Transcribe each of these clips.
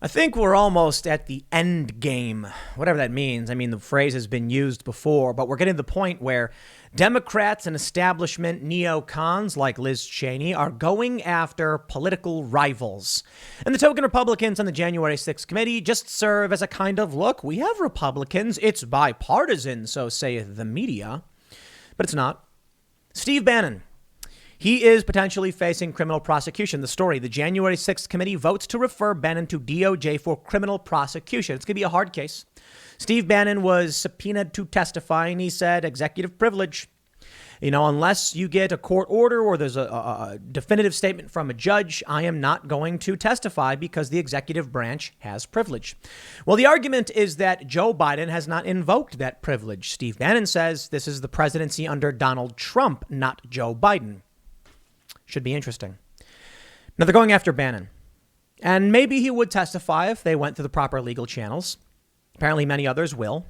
I think we're almost at the end game, whatever that means. I mean, the phrase has been used before, but we're getting to the point where Democrats and establishment neocons like Liz Cheney are going after political rivals. And the token Republicans on the January 6th committee just serve as a kind of, look, we have Republicans. It's bipartisan, so say the media. But it's not. Steve Bannon. He is potentially facing criminal prosecution. The story, the January 6th committee votes to refer Bannon to DOJ for criminal prosecution. It's going to be a hard case. Steve Bannon was subpoenaed to testify, and he said executive privilege. You know, unless you get a court order or there's a definitive statement from a judge, I am not going to testify because the executive branch has privilege. Well, the argument is that Joe Biden has not invoked that privilege. Steve Bannon says this is the presidency under Donald Trump, not Joe Biden. Should be interesting. Now, they're going after Bannon. And maybe he would testify if they went through the proper legal channels. Apparently, many others will.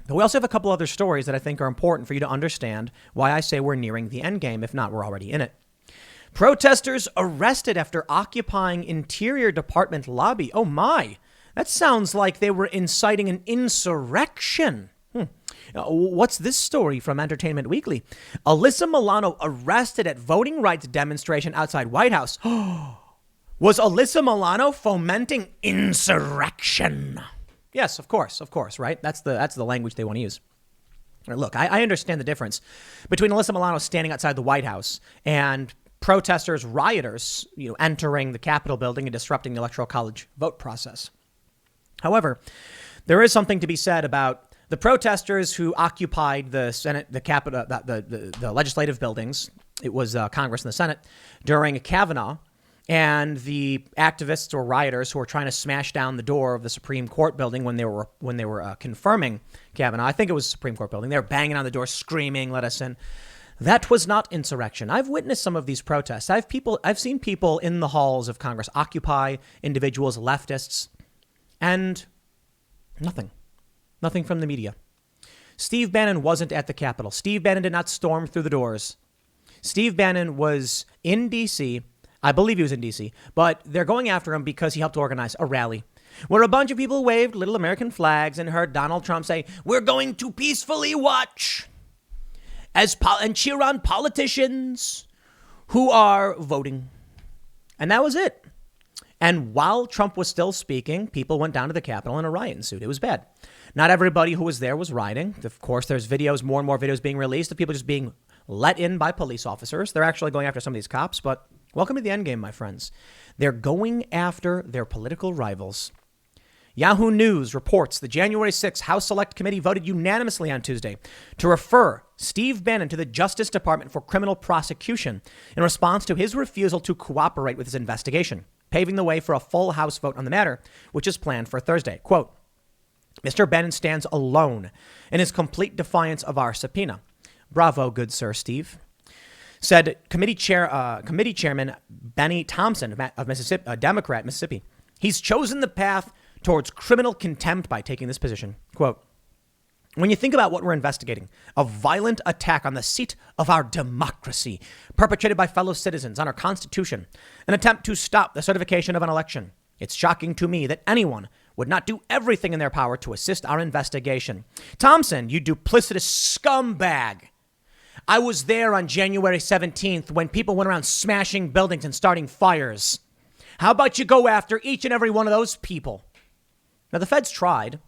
But we also have a couple other stories that I think are important for you to understand why I say we're nearing the end game. If not, we're already in it. Protesters arrested after occupying Interior Department lobby. Oh, my. That sounds like they were inciting an insurrection. What's this story from Entertainment Weekly? Alyssa Milano arrested at voting rights demonstration outside White House. Was Alyssa Milano fomenting insurrection? Yes, of course, right? That's the language they want to use. Look, I understand the difference between Alyssa Milano standing outside the White House and protesters, rioters, entering the Capitol building and disrupting the Electoral College vote process. However, there is something to be said about the protesters who occupied the Senate, the Capitol, the legislative buildings. It was Congress and the Senate during Kavanaugh, and the activists or rioters who were trying to smash down the door of the Supreme Court building when they were confirming Kavanaugh. I think it was the Supreme Court building. They were banging on the door, screaming, "Let us in." That was not insurrection. I've witnessed some of these protests. I've seen people in the halls of Congress occupy individuals, leftists, and nothing from the media. Steve Bannon wasn't at the Capitol. Steve Bannon did not storm through the doors. Steve Bannon was in D.C. I believe he was in D.C., but they're going after him because he helped organize a rally where a bunch of people waved little American flags and heard Donald Trump say, "We're going to peacefully watch and cheer on politicians who are voting." And that was it. And while Trump was still speaking, people went down to the Capitol in a riot ensued. It was bad. Not everybody who was there was rioting. Of course, there's more and more videos being released of people just being let in by police officers. They're actually going after some of these cops, but welcome to the end game, my friends. They're going after their political rivals. Yahoo News reports the January 6th House Select Committee voted unanimously on Tuesday to refer Steve Bannon to the Justice Department for criminal prosecution in response to his refusal to cooperate with his investigation, paving the way for a full House vote on the matter, which is planned for Thursday. Quote, "Mr. Bannon stands alone in his complete defiance of our subpoena. Bravo, good sir, Steve," said Committee Chairman Benny Thompson of Mississippi, a Democrat, Mississippi. "He's chosen the path towards criminal contempt by taking this position." Quote, "When you think about what we're investigating, a violent attack on the seat of our democracy, perpetrated by fellow citizens on our Constitution, an attempt to stop the certification of an election, it's shocking to me that anyone would not do everything in their power to assist our investigation. Thompson, you duplicitous scumbag. I was there on January 17th when people went around smashing buildings and starting fires. How about you go after each and every one of those people?" Now, the feds tried,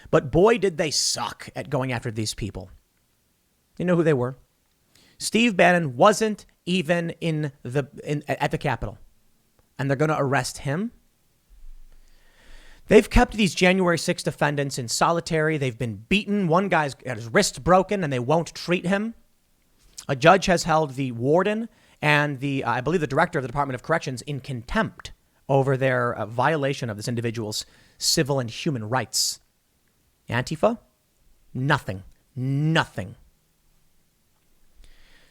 but boy, did they suck at going after these people. You know who they were? Steve Bannon wasn't even at the Capitol, and they're going to arrest him. They've kept these January 6th defendants in solitary. They've been beaten. One guy's got his wrist broken, and they won't treat him. A judge has held the warden and I believe the director of the Department of Corrections in contempt over their violation of this individual's civil and human rights. Antifa? Nothing.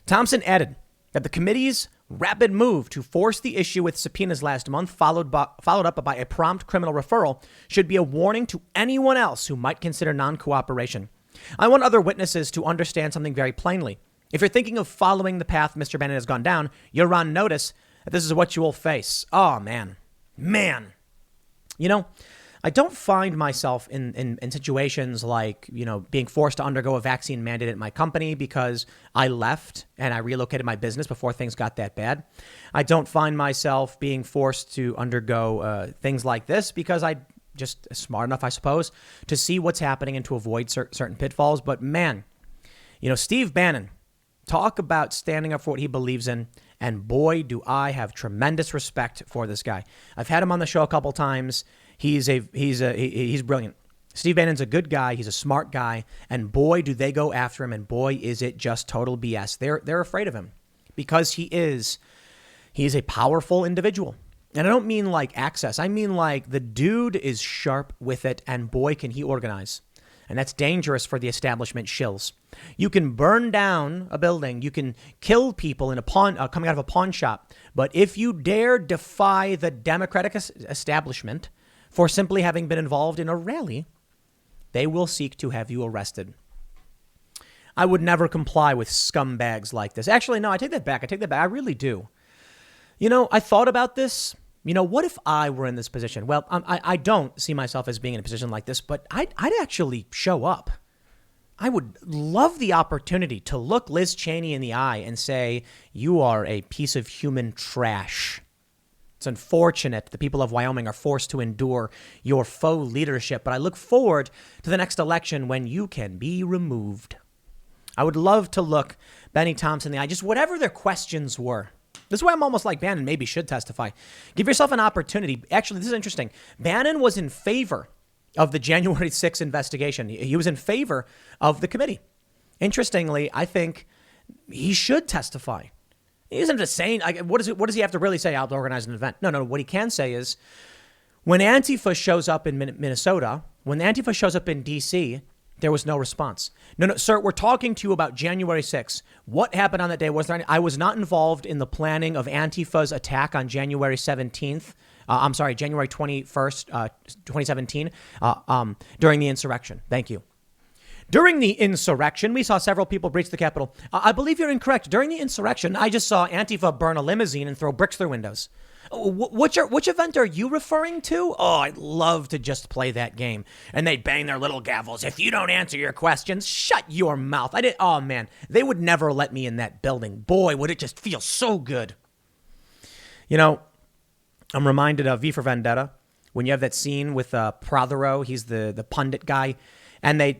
Thompson added that the committee's rapid move to force the issue with subpoenas last month, followed up by a prompt criminal referral, should be a warning to anyone else who might consider non-cooperation. I want other witnesses to understand something very plainly. If you're thinking of following the path Mr. Bannon has gone down, you're on notice that this is what you will face. Oh, man. You know, I don't find myself in situations like, being forced to undergo a vaccine mandate at my company because I left and I relocated my business before things got that bad. I don't find myself being forced to undergo things like this because I just smart enough, I suppose, to see what's happening and to avoid certain pitfalls. But man, Steve Bannon, talk about standing up for what he believes in. And boy, do I have tremendous respect for this guy. I've had him on the show a couple times. He's brilliant. Steve Bannon's a good guy. He's a smart guy. And boy, do they go after him. And boy, is it just total BS. They're afraid of him because he is a powerful individual. And I don't mean like access. I mean like the dude is sharp with it. And boy, can he organize. And that's dangerous for the establishment shills. You can burn down a building. You can kill people in coming out of a pawn shop. But if you dare defy the Democratic establishment for simply having been involved in a rally, they will seek to have you arrested. I would never comply with scumbags like this. Actually, no, I take that back. I really do. I thought about this. What if I were in this position? Well, I don't see myself as being in a position like this, but I'd actually show up. I would love the opportunity to look Liz Cheney in the eye and say, you are a piece of human trash. It's unfortunate the people of Wyoming are forced to endure your faux leadership, but I look forward to the next election when you can be removed. I would love to look Benny Thompson in the eye, just whatever their questions were. This is why I'm almost like Bannon maybe should testify. Give yourself an opportunity. Actually, this is interesting. Bannon was in favor of the January 6th investigation. He was in favor of the committee. Interestingly, I think he should testify. He isn't just saying, what does he have to really say? I'll organize an event. No. What he can say is when Antifa shows up in Minnesota, when Antifa shows up in D.C., there was no response. No, sir, we're talking to you about January 6th. What happened on that day? I was not involved in the planning of Antifa's attack on January 17th. January 21st, 2017, during the insurrection. Thank you. During the insurrection, we saw several people breach the Capitol. I believe you're incorrect. During the insurrection, I just saw Antifa burn a limousine and throw bricks through windows. Which event are you referring to? Oh, I'd love to just play that game. And they'd bang their little gavels. If you don't answer your questions, shut your mouth. Oh, man, they would never let me in that building. Boy, would it just feel so good. I'm reminded of V for Vendetta when you have that scene with Prothero. He's the pundit guy. And they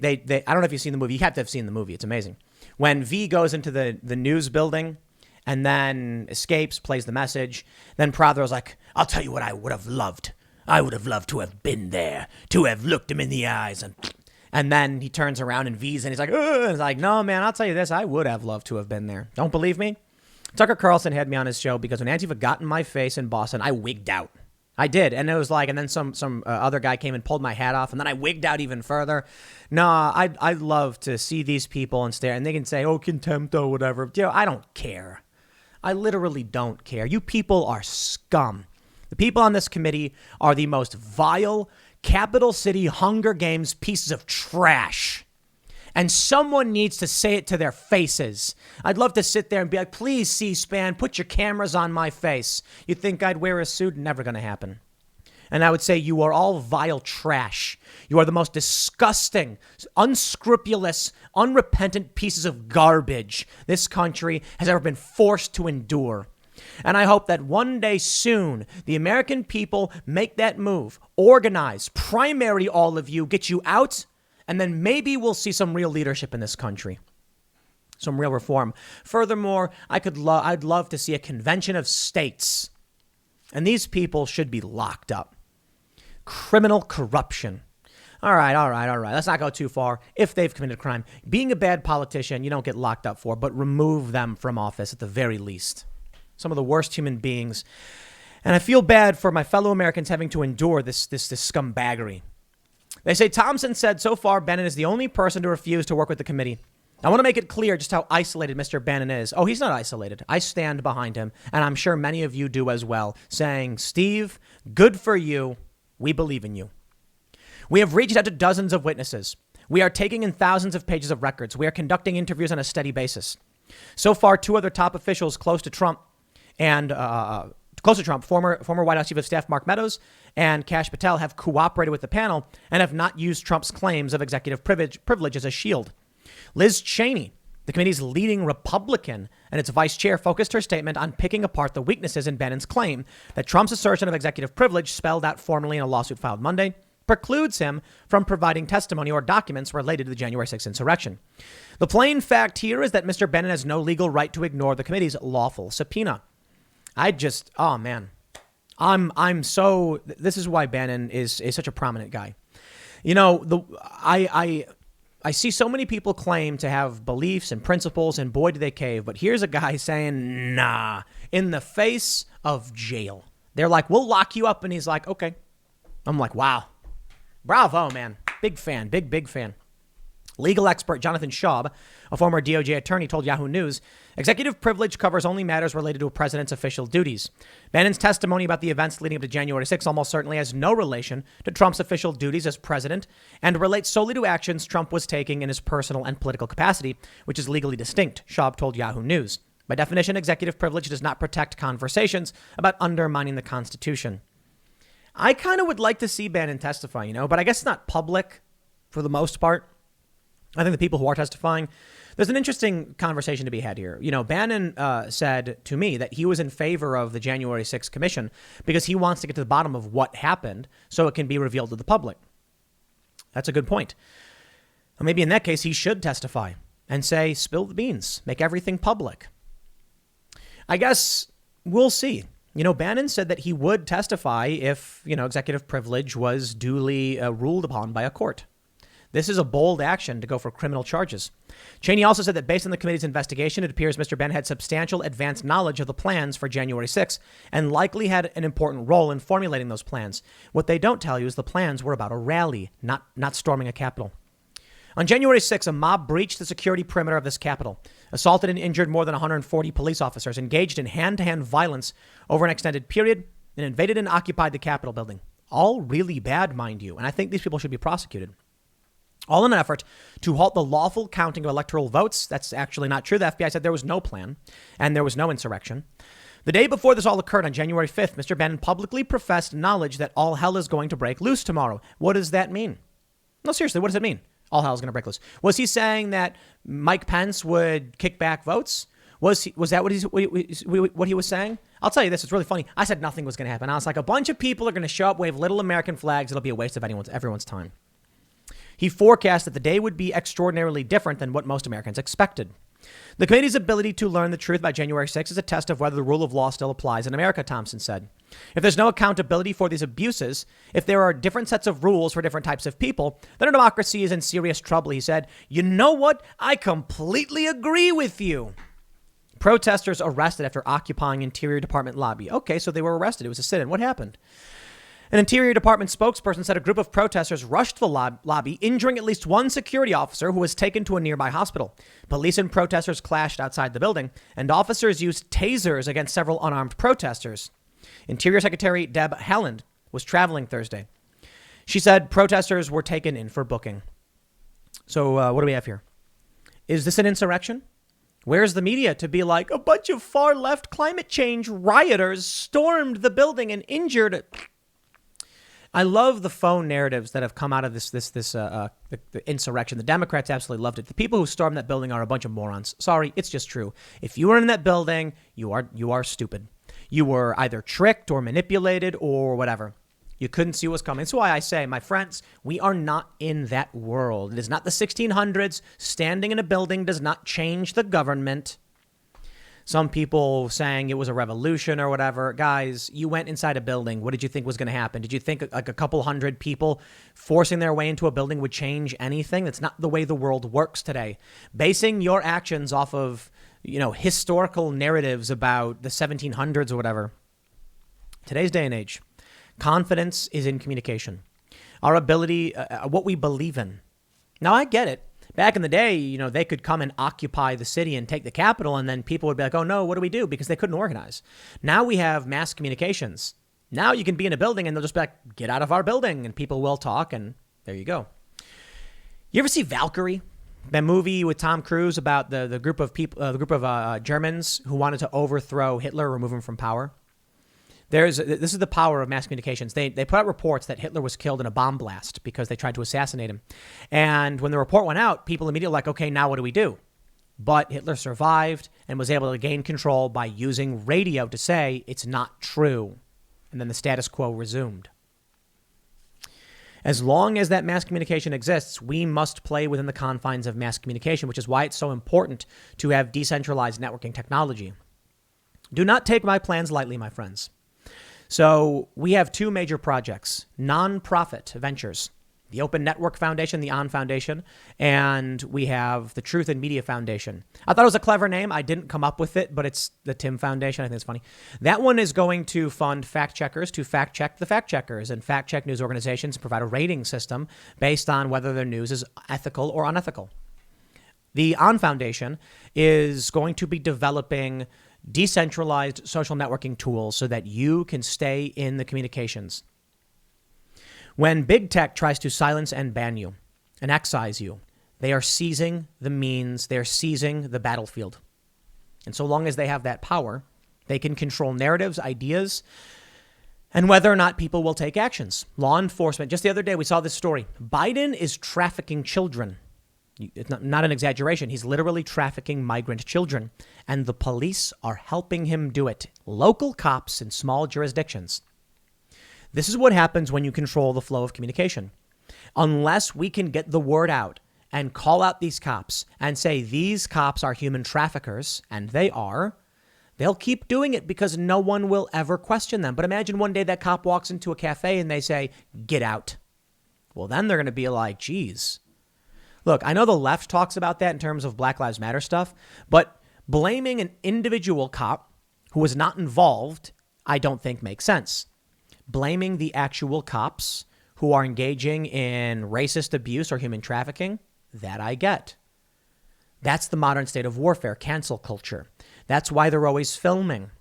I don't know if you've seen the movie. You have to have seen the movie. It's amazing. When V goes into the news building and then escapes, plays the message. Then Prothero's like, I'll tell you what I would have loved. I would have loved to have been there, to have looked him in the eyes. And then he turns around and V's and he's like, ugh. And he's like, no, man, I'll tell you this. I would have loved to have been there. Don't believe me? Tucker Carlson had me on his show because when Antifa got in my face in Boston, I wigged out. I did. And it was like, and then some other guy came and pulled my hat off and then I wigged out even further. Nah, I'd love to see these people and stare and they can say, oh, contempt or whatever. I don't care. I literally don't care. You people are scum. The people on this committee are the most vile, capital city Hunger Games pieces of trash. And someone needs to say it to their faces. I'd love to sit there and be like, please, C-SPAN, put your cameras on my face. You think I'd wear a suit? Never going to happen. And I would say you are all vile trash. You are the most disgusting, unscrupulous, unrepentant pieces of garbage this country has ever been forced to endure. And I hope that one day soon, the American people make that move, organize, primary all of you, get you out, and then maybe we'll see some real leadership in this country. Some real reform. Furthermore, I'd love to see a convention of states. And these people should be locked up. Criminal corruption. All right. Let's not go too far. If they've committed a crime, being a bad politician, you don't get locked up for, but remove them from office at the very least. Some of the worst human beings. And I feel bad for my fellow Americans having to endure this scumbaggery. They say Thompson said so far Bannon is the only person to refuse to work with the committee. I want to make it clear just how isolated Mr. Bannon is. Oh, he's not isolated. I stand behind him, and I'm sure many of you do as well, saying, Steve, good for you. We believe in you. We have reached out to dozens of witnesses. We are taking in thousands of pages of records. We are conducting interviews on a steady basis. So far, 2 other top officials close to Trump and Close to Trump, former White House Chief of Staff Mark Meadows and Kash Patel have cooperated with the panel and have not used Trump's claims of executive privilege as a shield. Liz Cheney, the committee's leading Republican and its vice chair, focused her statement on picking apart the weaknesses in Bannon's claim that Trump's assertion of executive privilege, spelled out formally in a lawsuit filed Monday, precludes him from providing testimony or documents related to the January 6th insurrection. The plain fact here is that Mr. Bannon has no legal right to ignore the committee's lawful subpoena. Oh man, this is why Bannon is such a prominent guy. You know, I see so many people claim to have beliefs and principles, and boy, do they cave. But here's a guy saying, nah, in the face of jail. They're like, we'll lock you up. And he's like, okay. I'm like, wow. Bravo, man. Big fan. Big fan. Legal expert Jonathan Schaub, a former DOJ attorney, told Yahoo News, executive privilege covers only matters related to a president's official duties. Bannon's testimony about the events leading up to January 6 almost certainly has no relation to Trump's official duties as president and relates solely to actions Trump was taking in his personal and political capacity, which is legally distinct, Schaub told Yahoo News. By definition, executive privilege does not protect conversations about undermining the Constitution. I kind of would like to see Bannon testify, but I guess it's not public for the most part. I think the people who are testifying, there's an interesting conversation to be had here. Bannon said to me that he was in favor of the January 6th commission because he wants to get to the bottom of what happened so it can be revealed to the public. That's a good point. Well, maybe in that case, he should testify and say, spill the beans, make everything public. I guess we'll see. Bannon said that he would testify if, executive privilege was duly ruled upon by a court. This is a bold action to go for criminal charges. Cheney also said that based on the committee's investigation, it appears Mr. Bannon had substantial advanced knowledge of the plans for January 6th and likely had an important role in formulating those plans. What they don't tell you is the plans were about a rally, not storming a Capitol. On January 6th, a mob breached the security perimeter of this Capitol, assaulted and injured more than 140 police officers, engaged in hand-to-hand violence over an extended period, and invaded and occupied the Capitol building. All really bad, mind you, and I think these people should be prosecuted. All in an effort to halt the lawful counting of electoral votes. That's actually not true. The FBI said there was no plan and there was no insurrection. The day before this all occurred, on January 5th, Mr. Bannon publicly professed knowledge that all hell is going to break loose tomorrow. What does that mean? No, seriously, what does it mean? All hell is going to break loose. Was he saying that Mike Pence would kick back votes? Was that what he was saying? I'll tell you this. It's really funny. I said nothing was going to happen. I was like, a bunch of people are going to show up, wave little American flags. It'll be a waste of everyone's time. He forecast that the day would be extraordinarily different than what most Americans expected. The committee's ability to learn the truth about January 6th is a test of whether the rule of law still applies in America, Thompson said. If there's no accountability for these abuses, if there are different sets of rules for different types of people, then our democracy is in serious trouble, he said. You know what? I completely agree with you. Protesters arrested after occupying Interior Department lobby. Okay, so they were arrested. It was a sit-in. What happened? An Interior Department spokesperson said a group of protesters rushed the lobby, injuring at least one security officer who was taken to a nearby hospital. Police and protesters clashed outside the building, and officers used tasers against several unarmed protesters. Interior Secretary Deb Haaland was traveling Thursday. She said protesters were taken in for booking. So what do we have here? Is this an insurrection? Where's the media to be like, a bunch of far-left climate change rioters stormed the building and injured... I love the phone narratives that have come out of the insurrection. The Democrats absolutely loved it. The people who stormed that building are a bunch of morons. Sorry, it's just true. If you were in that building, you are stupid. You were either tricked or manipulated or whatever. You couldn't see what was coming. That's why I say, my friends, we are not in that world. It is not the 1600s. Standing in a building does not change the government. Some people saying it was a revolution or whatever. Guys, you went inside a building. What did you think was going to happen? Did you think like a couple hundred people forcing their way into a building would change anything? That's not the way the world works today. Basing your actions off of, historical narratives about the 1700s or whatever. Today's day and age, confidence is in communication. Our ability, what we believe in. Now, I get it. Back in the day, they could come and occupy the city and take the Capitol, and then people would be like, oh, no, what do we do? Because they couldn't organize. Now we have mass communications. Now you can be in a building, and they'll just be like, get out of our building, and people will talk, and there you go. You ever see Valkyrie? That movie with Tom Cruise about the group of people, Germans who wanted to overthrow Hitler, remove him from power? This is the power of mass communications. They put out reports that Hitler was killed in a bomb blast because they tried to assassinate him. And when the report went out, people immediately were like, okay, now what do we do? But Hitler survived and was able to gain control by using radio to say it's not true. And then the status quo resumed. As long as that mass communication exists, we must play within the confines of mass communication, which is why it's so important to have decentralized networking technology. Do not take my plans lightly, my friends. So we have two major projects, nonprofit ventures, the Open Network Foundation, the ON Foundation, and we have the Truth and Media Foundation. I thought it was a clever name. I didn't come up with it, but it's the Tim Foundation. I think it's funny. That one is going to fund fact checkers to fact check the fact checkers and fact check news organizations, provide a rating system based on whether their news is ethical or unethical. The ON Foundation is going to be developing decentralized social networking tools so that you can stay in the communications. When big tech tries to silence and ban you and excise you, they are seizing the means, they're seizing the battlefield. And so long as they have that power, they can control narratives, ideas, and whether or not people will take actions. Law enforcement, just the other day we saw this story. Biden is trafficking children. It's not an exaggeration. He's literally trafficking migrant children, and the police are helping him do it. Local cops in small jurisdictions. This is what happens when you control the flow of communication. Unless we can get the word out and call out these cops and say these cops are human traffickers, and they are, they'll keep doing it because no one will ever question them. But imagine one day that cop walks into a cafe and they say, get out. Well, then they're going to be like, geez. Look, I know the left talks about that in terms of Black Lives Matter stuff, but blaming an individual cop who was not involved, I don't think makes sense. Blaming the actual cops who are engaging in racist abuse or human trafficking, that I get. That's the modern state of warfare, cancel culture. That's why they're always filming.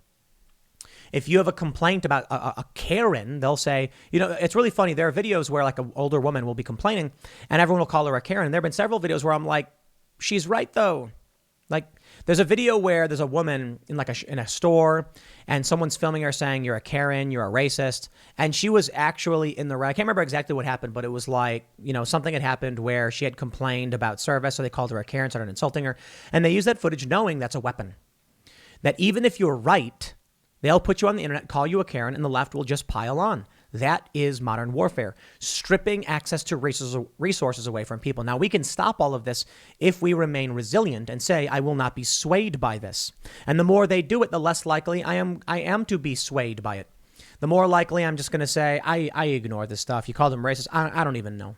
If you have a complaint about a Karen, they'll say, it's really funny. There are videos where like an older woman will be complaining and everyone will call her a Karen. There have been several videos where I'm like, she's right, though. Like there's a video where there's a woman in in a store and someone's filming her saying you're a Karen, you're a racist. And she was actually in the right. I can't remember exactly what happened, but it was like, something had happened where she had complained about service. So they called her a Karen, started insulting her. And they used that footage knowing that's a weapon. That even if you're right, they'll put you on the internet, call you a Karen, and the left will just pile on. That is modern warfare, stripping access to resources away from people. Now, we can stop all of this if we remain resilient and say, I will not be swayed by this. And the more they do it, the less likely I am to be swayed by it. The more likely I'm just going to say, I ignore this stuff. You call them racist. I don't even know.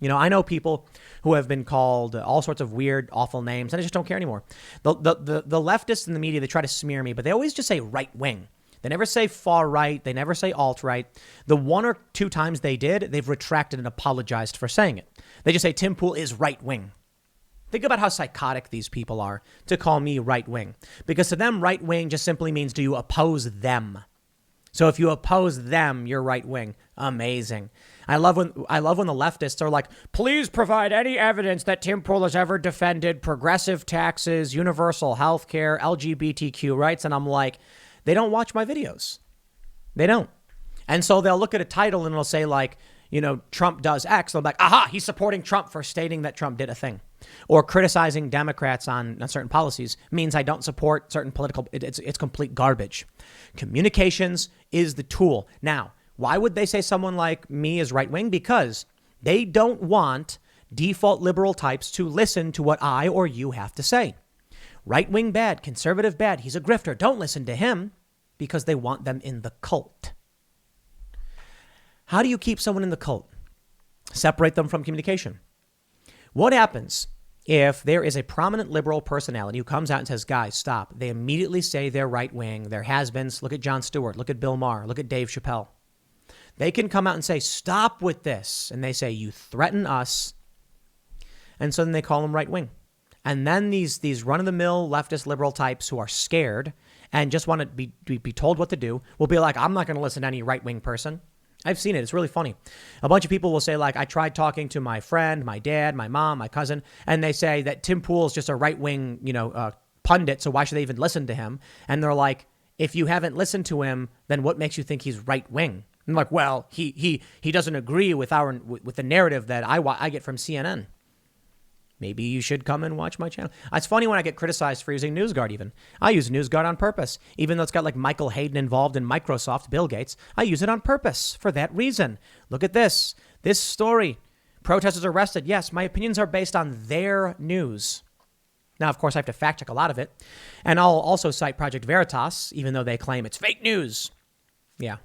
I know people who have been called all sorts of weird, awful names, and I just don't care anymore. The leftists in the media, they try to smear me, but they always just say right wing. They never say far right. They never say alt right. The one or two times they did, they've retracted and apologized for saying it. They just say Tim Pool is right wing. Think about how psychotic these people are to call me right wing, because to them, right wing just simply means do you oppose them? So if you oppose them, you're right wing. Amazing. I love when the leftists are like, please provide any evidence that Tim Pool has ever defended progressive taxes, universal health care, LGBTQ rights. And I'm like, they don't watch my videos. They don't. And so they'll look at a title and it'll say like, Trump does X. They'll be like, aha, he's supporting Trump for stating that Trump did a thing. Or criticizing Democrats on certain policies means I don't support certain political, it's complete garbage. Communications is the tool. Now, why would they say someone like me is right wing? Because they don't want default liberal types to listen to what I or you have to say. Right wing bad, conservative bad, he's a grifter. Don't listen to him, because they want them in the cult. How do you keep someone in the cult? Separate them from communication. What happens if there is a prominent liberal personality who comes out and says, guys, stop? They immediately say they're right wing. They're has-beens. Look at Jon Stewart. Look at Bill Maher. Look at Dave Chappelle. They can come out and say, stop with this. And they say, you threaten us. And so then they call them right wing. And then these run-of-the-mill leftist liberal types who are scared and just want to be told what to do will be like, I'm not going to listen to any right-wing person. I've seen it. It's really funny. A bunch of people will say, like, I tried talking to my friend, my dad, my mom, my cousin, and they say that Tim Pool is just a right-wing, pundit, so why should they even listen to him? And they're like, if you haven't listened to him, then what makes you think he's right wing? I'm like, well, he doesn't agree with the narrative that I get from CNN. Maybe you should come and watch my channel. It's funny when I get criticized for using NewsGuard even. I use NewsGuard on purpose. Even though it's got like Michael Hayden involved in Microsoft, Bill Gates, I use it on purpose for that reason. Look at this. This story. Protesters arrested. Yes, my opinions are based on their news. Now, of course, I have to fact check a lot of it. And I'll also cite Project Veritas, even though they claim it's fake news. Yeah.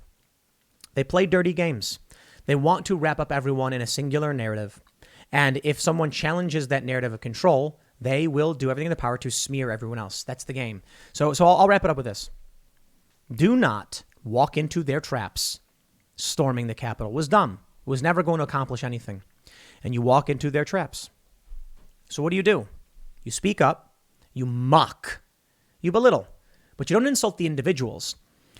They play dirty games. They want to wrap up everyone in a singular narrative. And if someone challenges that narrative of control, they will do everything in their power to smear everyone else. That's the game. So I'll wrap it up with this. Do not walk into their traps. Storming the Capitol was dumb. It was never going to accomplish anything. And you walk into their traps. So what do? You speak up. You mock. You belittle. But you don't insult the individuals.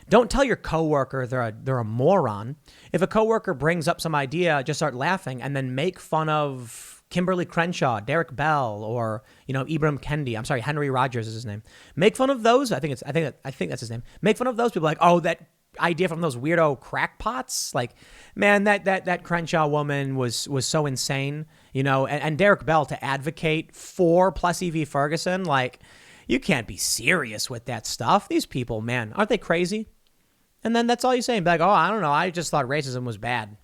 Don't tell your coworker they're a moron. If a coworker brings up some idea, just start laughing and then make fun of Kimberly Crenshaw, Derek Bell, or Ibram Kendi. I'm sorry, Henry Rogers is his name. Make fun of those. I think that's his name. Make fun of those people. Like, oh, that idea from those weirdo crackpots. Like, man, that Crenshaw woman was so insane. And Derek Bell to advocate for Plessy v. Ferguson. Like, you can't be serious with that stuff. These people, man, aren't they crazy? And then that's all you say. Be like, oh, I don't know. I just thought racism was bad.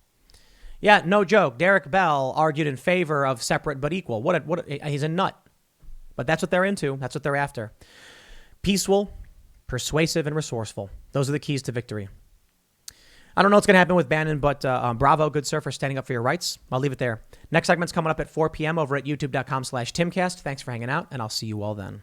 Yeah, no joke. Derek Bell argued in favor of separate but equal. He's a nut. But that's what they're into. That's what they're after. Peaceful, persuasive, and resourceful. Those are the keys to victory. I don't know what's going to happen with Bannon, but bravo, good sir, for standing up for your rights. I'll leave it there. Next segment's coming up at 4 p.m. over at youtube.com/Timcast. Thanks for hanging out, and I'll see you all then.